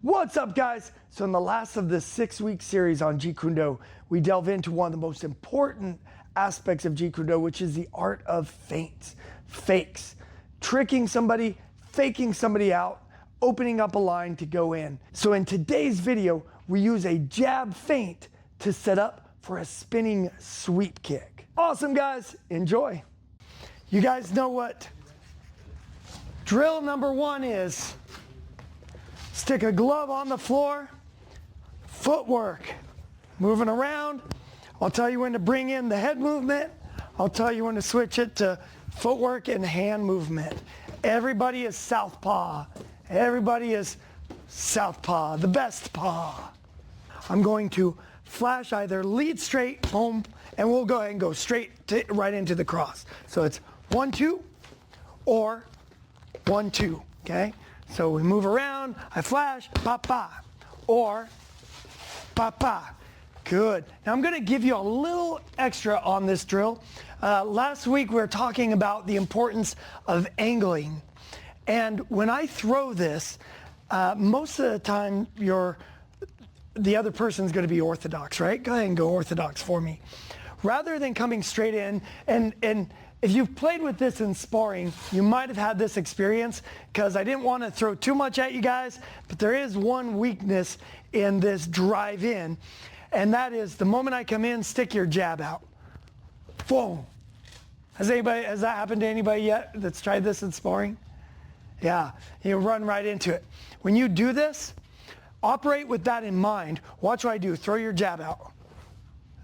What's up, guys? So in the last of this 6-week series on Jeet Kune Do, we delve into one of the most important aspects of Jeet Kune Do, which is the art of feints, fakes, tricking somebody, faking somebody out, opening up a line to go in. So in today's video, we use a jab feint to set up for a spinning sweep kick. Awesome, guys, enjoy. You guys know what drill number one is. Stick a glove on the floor, footwork, moving around. I'll tell you when to bring in the head movement. I'll tell you when to switch it to footwork and hand movement. Everybody is southpaw. Everybody is southpaw, the best paw. I'm going to flash either lead straight, boom, and we'll go ahead and go straight right into the cross. So it's 1-2 or 1-2, okay? So we move around, I flash, pa-pa, or pa-pa. Good. Now I'm going to give you a little extra on this drill. Last week we were talking about the importance of angling. And when I throw this, most of the time the other person's going to be orthodox, right? Go ahead and go orthodox for me. Rather than coming straight in, and if you've played with this in sparring, you might have had this experience, because I didn't want to throw too much at you guys, but there is one weakness in this drive in, and that is the moment I come in, stick your jab out. Boom. Has that happened to anybody yet that's tried this in sparring? Yeah, you run right into it. When you do this, operate with that in mind. Watch what I do. Throw your jab out.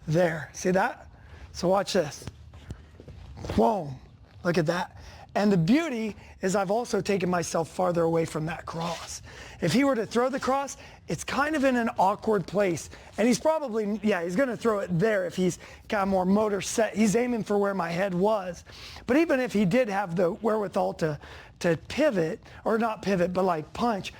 There. See that? So watch this. Boom. Look at that. And the beauty is I've also taken myself farther away from that cross. If he were to throw the cross, it's kind of in an awkward place. And he's probably, he's going to throw it there if he's got more motor set. He's aiming for where my head was. But even if he did have the wherewithal to pivot, or not pivot, but like punch,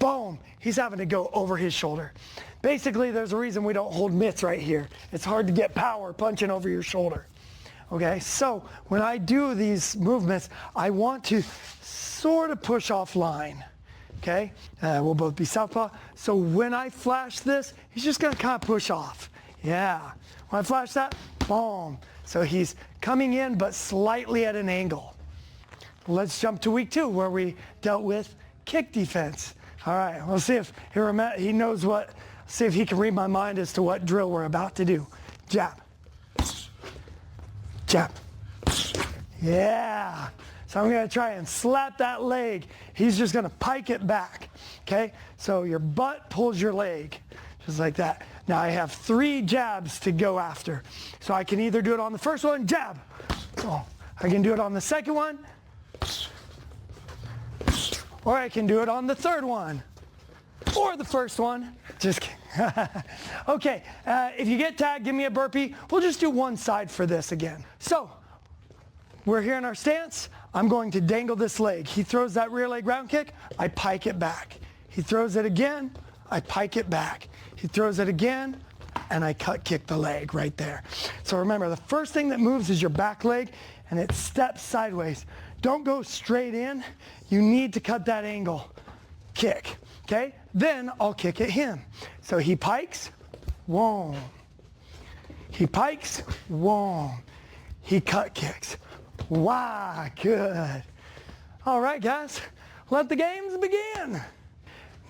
boom, he's having to go over his shoulder. Basically, there's a reason we don't hold mitts right here. It's hard to get power punching over your shoulder. Okay, so when I do these movements, I want to sort of push off line. Okay, we'll both be southpaw. So when I flash this, he's just going to kind of push off. Yeah, when I flash that, boom. So he's coming in, but slightly at an angle. Let's jump to week 2, where we dealt with kick defense. All right, we'll see if he knows what. See if he can read my mind as to what drill we're about to do. Jab. Jab. Yeah. So I'm going to try and slap that leg. He's just going to pike it back. Okay? So your butt pulls your leg. Just like that. Now I have 3 jabs to go after. So I can either do it on the first one, jab. Oh, I can do it on the second one. Or I can do it on the third one. Or the first one. Just kidding. Okay, if you get tagged, give me a burpee. We'll just do one side for this again. So, we're here in our stance. I'm going to dangle this leg. He throws that rear leg round kick, I pike it back. He throws it again, I pike it back. He throws it again, and I cut kick the leg right there. So remember, the first thing that moves is your back leg, and it steps sideways. Don't go straight in. You need to cut that angle. Kick. Okay? Then I'll kick at him. So he pikes, whoa. He pikes, whoa. He cut kicks. Wow, good. All right, guys, let the games begin.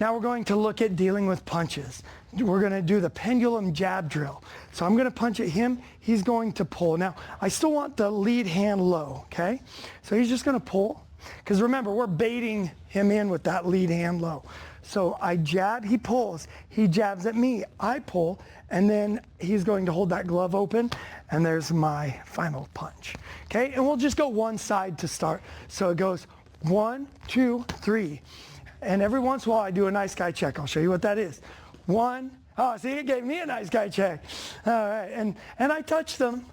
Now we're going to look at dealing with punches. We're going to do the pendulum jab drill. So I'm going to punch at him. He's going to pull. Now, I still want the lead hand low, okay? So he's just going to pull. Because remember, we're baiting him in with that lead hand low. So I jab, he pulls. He jabs at me, I pull, and then he's going to hold that glove open, and there's my final punch. Okay, and we'll just go one side to start. So it goes 1, 2, 3. And every once in a while I do a nice guy check. I'll show you what that is. 1, oh, see, it gave me a nice guy check. All right, and I touched them.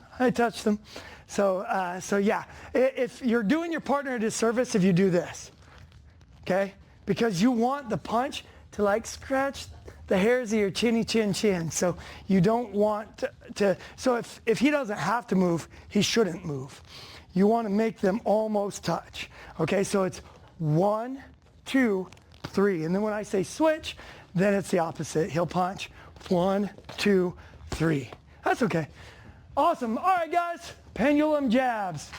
So yeah, if you're doing your partner a disservice if you do this, okay? Because you want the punch to like scratch the hairs of your chinny chin chin. So you don't want to so if he doesn't have to move, he shouldn't move. You want to make them almost touch. Okay, so it's 1, 2, 3. And then when I say switch, then it's the opposite. He'll punch 1, 2, 3. That's okay. Awesome. All right, guys, pendulum jabs.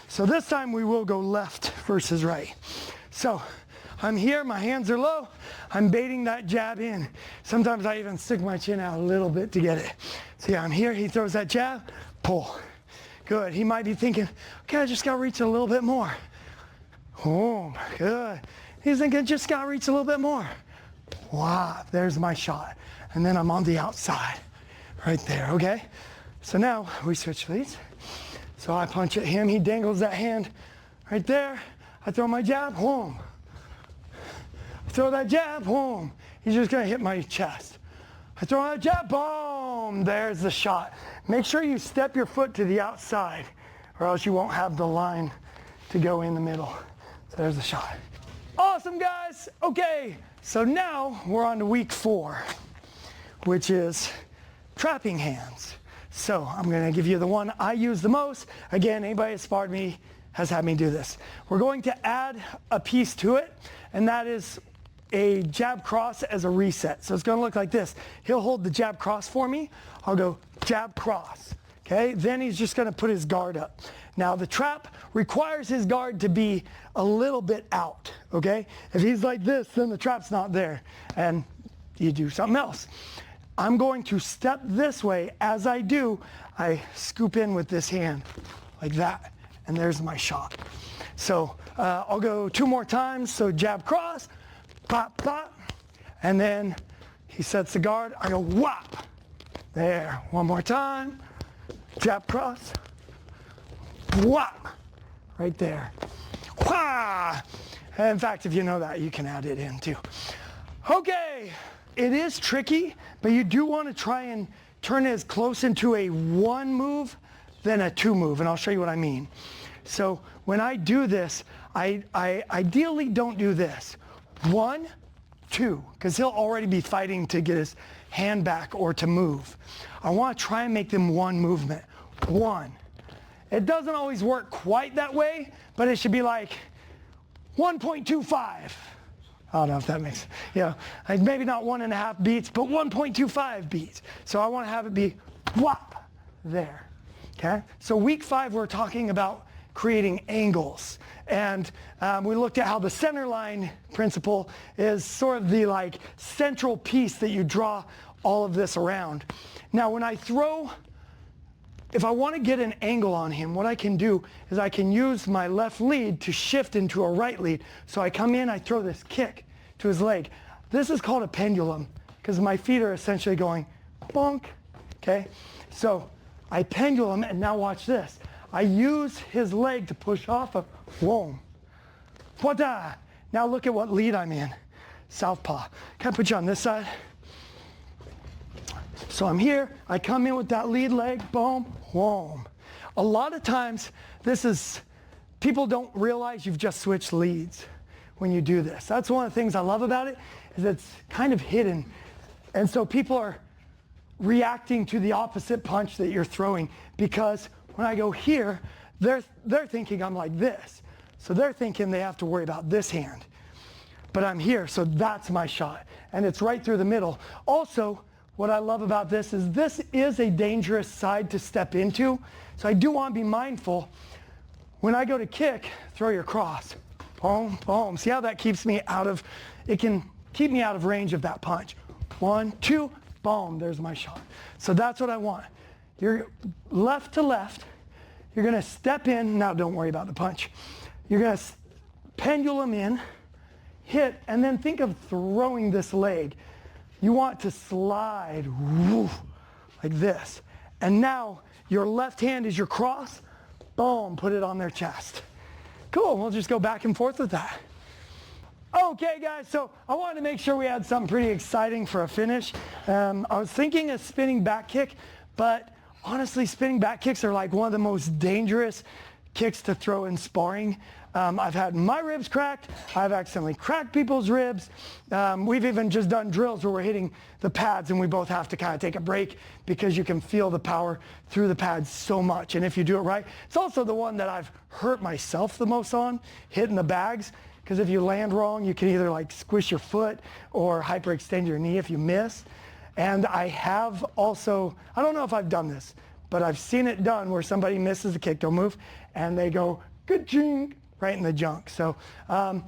So this time we will go left versus right. So I'm here, my hands are low, I'm baiting that jab in. Sometimes I even stick my chin out a little bit to get it. So yeah, I'm here, he throws that jab, pull. Good, he might be thinking, okay, I just gotta reach a little bit more. Oh, good. He's thinking, just gotta reach a little bit more. Wow, there's my shot. And then I'm on the outside, right there, okay? So now we switch leads. So I punch at him, he dangles that hand right there. I throw my jab, home. Throw that jab, home. He's just gonna hit my chest. I throw that jab, boom, there's the shot. Make sure you step your foot to the outside or else you won't have the line to go in the middle. So there's the shot. Awesome, guys. Okay, so now we're on to week 4, which is trapping hands. So I'm gonna give you the one I use the most. Again, anybody that's sparred me has had me do this. We're going to add a piece to it, and that is a jab cross as a reset. So it's gonna look like this. He'll hold the jab cross for me. I'll go jab cross, okay? Then he's just gonna put his guard up. Now the trap requires his guard to be a little bit out, okay? If he's like this, then the trap's not there, and you do something else. I'm going to step this way. As I do, I scoop in with this hand like that, and there's my shot. So I'll go 2 more times. So jab cross, pop, pop, and then he sets the guard. I go whop. There, 1 more time. Jab cross, whop, right there. Wah! In fact, if you know that, you can add it in too. Okay. It is tricky, but you do want to try and turn it as close into a 1 move than a 2 move, and I'll show you what I mean. So when I do this, I ideally don't do this. 1, 2, because he'll already be fighting to get his hand back or to move. I want to try and make them 1 movement. 1. It doesn't always work quite that way, but it should be like 1.25. I don't know if that makes, like maybe not 1.5 beats, but 1.25 beats. So I want to have it be whop there, okay? So week 5, we're talking about creating angles. And we looked at how the center line principle is sort of the like central piece that you draw all of this around. Now when I throw, if I want to get an angle on him, what I can do is I can use my left lead to shift into a right lead. So I come in, I throw this kick to his leg. This is called a pendulum because my feet are essentially going bonk, okay? So I pendulum, and now watch this. I use his leg to push off of, whoa, wada. Now look at what lead I'm in, southpaw. Can I put you on this side? So I'm here, I come in with that lead leg, boom, whoa. A lot of times, people don't realize you've just switched leads when you do this. That's one of the things I love about it, is it's kind of hidden. And so people are reacting to the opposite punch that you're throwing, because when I go here, they're thinking I'm like this. So they're thinking they have to worry about this hand. But I'm here, so that's my shot. And it's right through the middle. Also, what I love about this is a dangerous side to step into. So I do want to be mindful. When I go to kick, throw your cross. Boom, boom. See how that keeps me it can keep me out of range of that punch. 1, 2, boom, there's my shot. So that's what I want. You're left to left. You're gonna step in, now don't worry about the punch. You're gonna pendulum in, hit, and then think of throwing this leg. You want to slide, woof, like this. And now your left hand is your cross, boom, put it on their chest. Cool, we'll just go back and forth with that. Okay guys, so I wanted to make sure we had something pretty exciting for a finish. I was thinking a spinning back kick, but honestly, spinning back kicks are like one of the most dangerous kicks to throw in sparring. I've had my ribs cracked. I've accidentally cracked people's ribs. We've even just done drills where we're hitting the pads and we both have to kind of take a break because you can feel the power through the pads so much. And if you do it right, it's also the one that I've hurt myself the most on, hitting the bags, because if you land wrong, you can either like squish your foot or hyperextend your knee if you miss. And I have also, I don't know if I've done this, but I've seen it done where somebody misses the kick, don't move, and they go, ka-ching, right in the junk. So I'm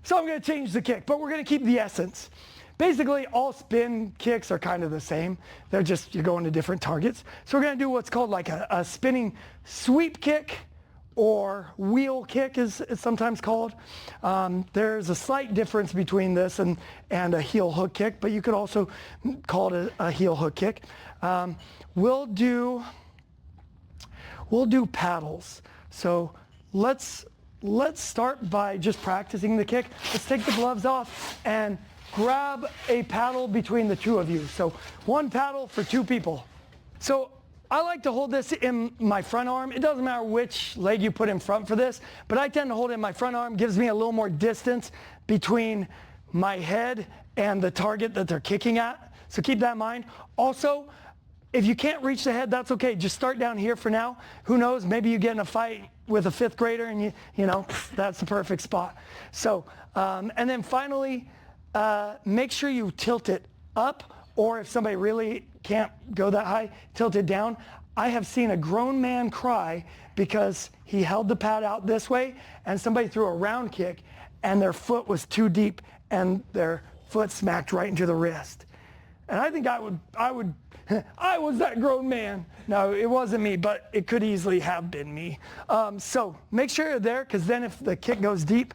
gonna change the kick, but we're gonna keep the essence. Basically, all spin kicks are kind of the same. They're just, you're going to different targets. So we're gonna do what's called like a spinning sweep kick, or wheel kick is sometimes called. There's a slight difference between this and a heel hook kick, but you could also call it a heel hook kick. We'll do paddles. So let's start by just practicing the kick. Let's take the gloves off and grab a paddle between the two of you. So one paddle for two people. So I like to hold this in my front arm. It doesn't matter which leg you put in front for this, but I tend to hold it in my front arm. Gives me a little more distance between my head and the target that they're kicking at. So keep that in mind. Also, if you can't reach the head, that's okay. Just start down here for now. Who knows, maybe you get in a fight with a 5th grader and you know, that's the perfect spot. So, and then finally, make sure you tilt it up, or if somebody really can't go that high, tilt it down. I have seen a grown man cry because he held the pad out this way and somebody threw a round kick and their foot was too deep and their foot smacked right into the wrist. And I think I was that grown man. No, it wasn't me, but it could easily have been me. So make sure you're there, because then if the kick goes deep,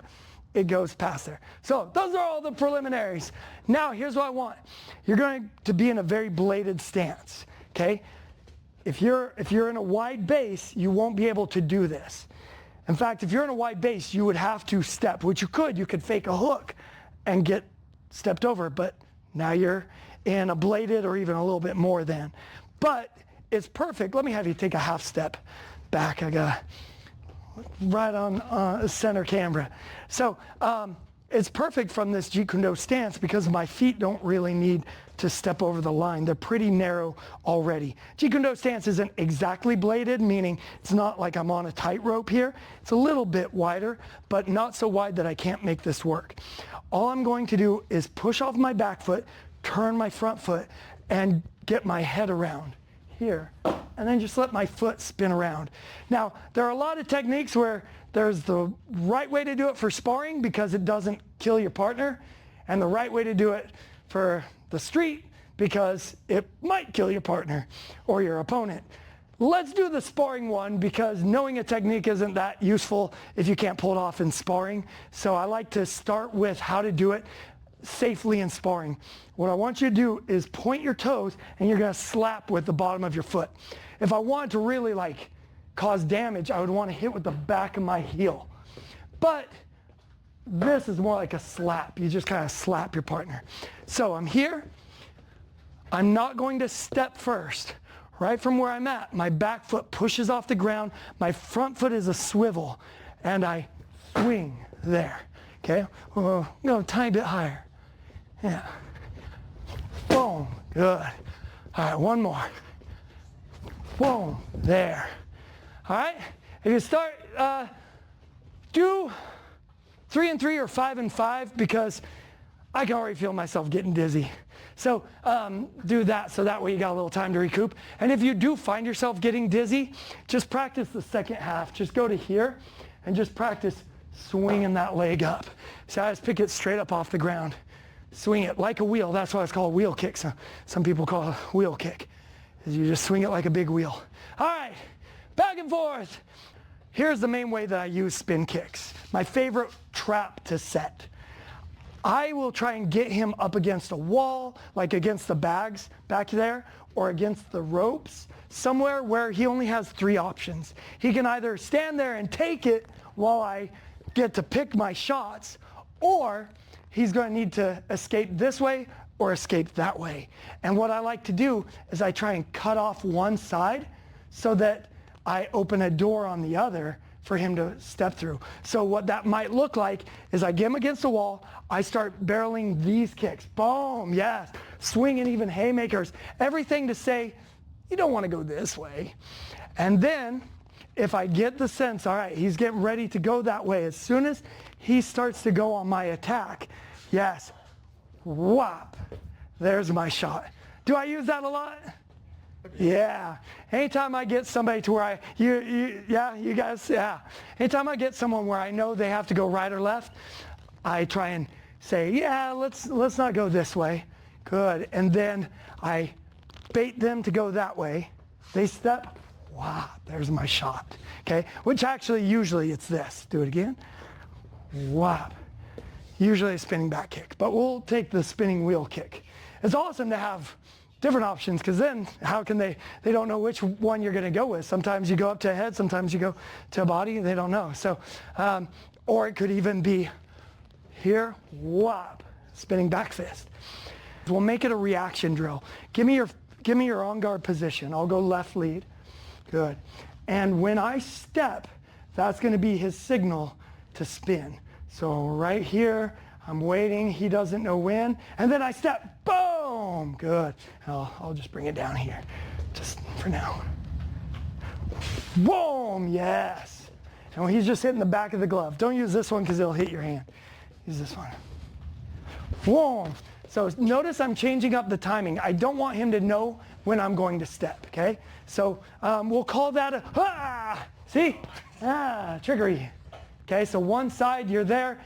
it goes past there. So those are all the preliminaries. Now here's what I want. You're going to be in a very bladed stance, okay? If you're in a wide base, you won't be able to do this. In fact, if you're in a wide base, you would have to step, which you could fake a hook and get stepped over, but now you're in a bladed or even a little bit more than. But it's perfect. Let me have you take a half step back. I got right on center camera. So it's perfect from this Jeet Kune Do stance because my feet don't really need to step over the line. They're pretty narrow already. Jeet Kune Do stance isn't exactly bladed, meaning it's not like I'm on a tightrope here. It's a little bit wider, but not so wide that I can't make this work. All I'm going to do is push off my back foot, turn my front foot, and get my head around here, and then just let my foot spin around. Now, there are a lot of techniques where there's the right way to do it for sparring because it doesn't kill your partner, and the right way to do it for the street because it might kill your partner or your opponent. Let's do the sparring one because knowing a technique isn't that useful if you can't pull it off in sparring. So I like to start with how to do it safely in sparring. What I want you to do is point your toes and you're gonna slap with the bottom of your foot. If I wanted to really like cause damage, I would want to hit with the back of my heel. But this is more like a slap. You just kind of slap your partner. So I'm here. I'm not going to step first. Right from where I'm at, my back foot pushes off the ground. My front foot is a swivel and I swing there. Okay, go a tiny bit higher. Yeah. Boom, good. All right, one more. Boom, there. All right, if you start, do 3 and 3 or 5 and 5 because I can already feel myself getting dizzy. So do that so that way you got a little time to recoup. And if you do find yourself getting dizzy, just practice the second half. Just go to here and just practice swinging that leg up. So I just pick it straight up off the ground. Swing it like a wheel. That's why it's called a wheel kick. So some people call it a wheel kick. Is you just swing it like a big wheel. All right, back and forth. Here's the main way that I use spin kicks. My favorite trap to set. I will try and get him up against a wall, like against the bags back there, or against the ropes, somewhere where he only has 3 options. He can either stand there and take it while I get to pick my shots, or he's going to need to escape this way or escape that way. And what I like to do is I try and cut off one side so that I open a door on the other for him to step through. So what that might look like is I get him against the wall, I start barreling these kicks. Boom, yes, swinging even haymakers. Everything to say, you don't want to go this way. And then if I get the sense, all right, he's getting ready to go that way, as soon as he starts to go on my attack, yes, whop, there's my shot. Do I use that a lot? Yeah. Anytime I get somebody to where you guys, anytime I get someone where I know they have to go right or left, I try and say, yeah, let's not go this way. Good. And then I bait them to go that way. They step, wow, there's my shot. Okay? Which actually, usually it's this. Do it again. Wow. Usually a spinning back kick, but we'll take the spinning wheel kick. It's awesome to have different options, because then how can they don't know which one you're going to go with. Sometimes you go up to a head, sometimes you go to a body, they don't know. So, or it could even be here, whop, spinning back fist. We'll make it a reaction drill. Give me your on guard position. I'll go left lead. Good. And when I step, that's going to be his signal to spin. So right here, I'm waiting. He doesn't know when. And then I step. Boom. Good. I'll just bring it down here just for now. Boom. Yes. And he's just hitting the back of the glove. Don't use this one because it'll hit your hand. Use this one. Boom. So notice I'm changing up the timing. I don't want him to know when I'm going to step, okay? So we'll call that a, see? Trickery. Okay, so one side, you're there,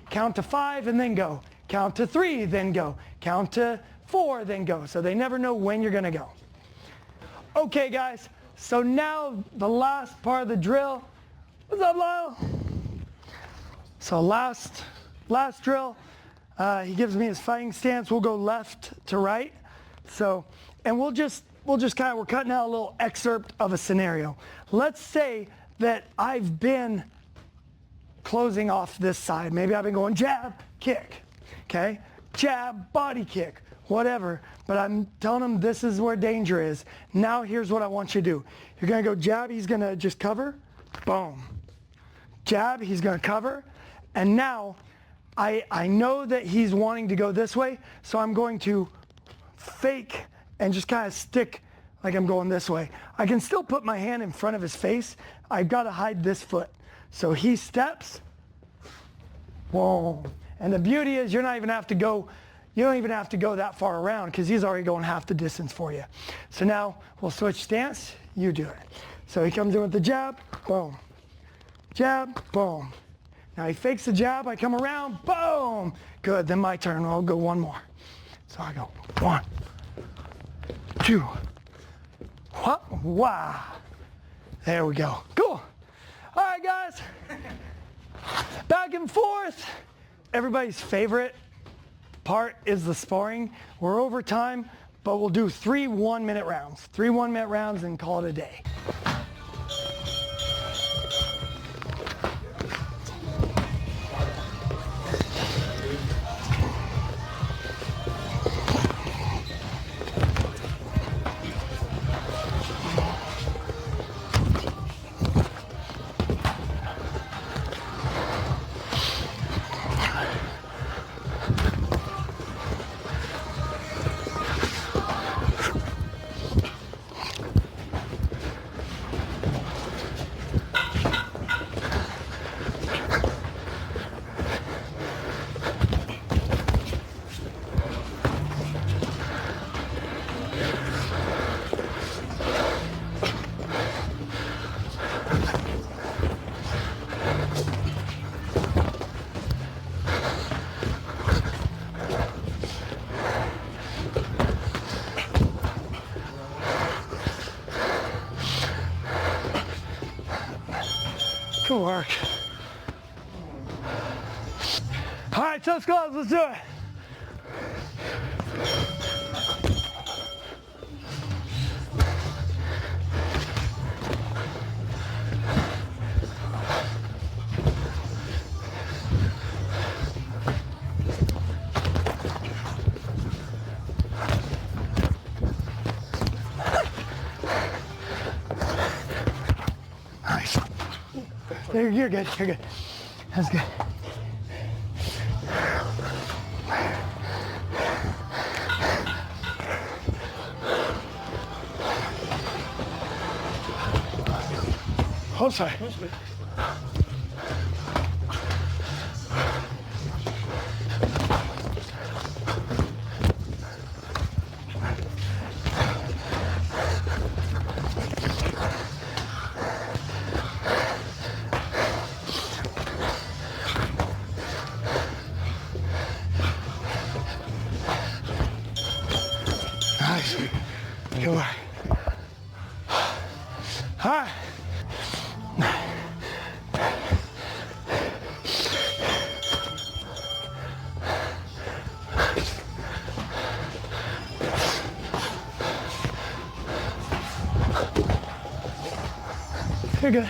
count to 5 and then go. Count to 3, then go. Count to 4, then go. So they never know when you're gonna go. Okay, guys, so now the last part of the drill. What's up, Lyle? So last drill, he gives me his fighting stance. We'll go left to right. So, and we're cutting out a little excerpt of a scenario. Let's say that I've been closing off this side. Maybe I've been going jab, kick, okay? Jab, body kick, whatever. But I'm telling him this is where danger is. Now here's what I want you to do. You're gonna go jab, he's gonna just cover, boom. Jab, he's gonna cover. And now I know that he's wanting to go this way, so I'm going to fake and just kind of stick like I'm going this way. I can still put my hand in front of his face. I've got to hide this foot. So he steps, whoa. And the beauty is you don't even have to go that far around, because he's already going half the distance for you. So now we'll switch stance, you do it. So he comes in with the jab, boom. Jab, boom. Now he fakes the jab, I come around, boom. Good, then my turn, I'll go one more. So I go 1, 2, wow. There we go, cool. All right, guys, back and forth. Everybody's favorite part is the sparring. We're over time, but we'll do 3 1-minute rounds. 3 1-minute rounds and call it a day. Good work. All right, tough gloves, let's do it. Nice. You're good, you're good. That's good. Hold side. Nice. Good work. All right. You're good.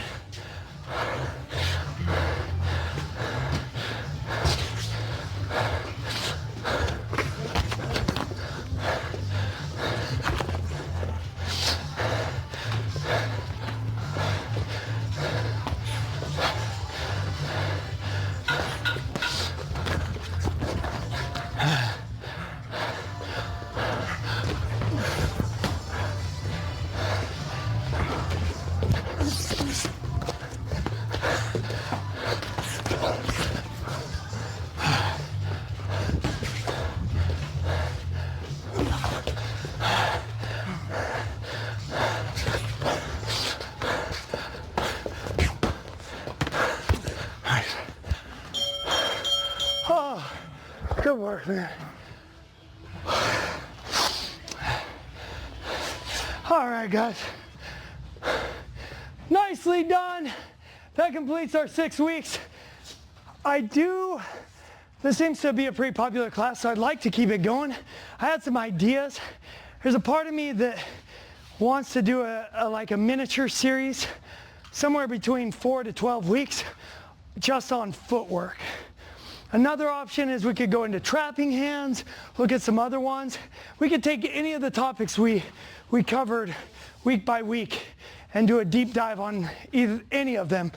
Oh, good work, man. All right, guys. Nicely done. That completes our 6 weeks. This seems to be a pretty popular class, so I'd like to keep it going. I had some ideas. There's a part of me that wants to do like a miniature series, somewhere between 4 to 12 weeks, just on footwork. Another option is we could go into trapping hands, look at some other ones. We could take any of the topics we covered week by week and do a deep dive on any of them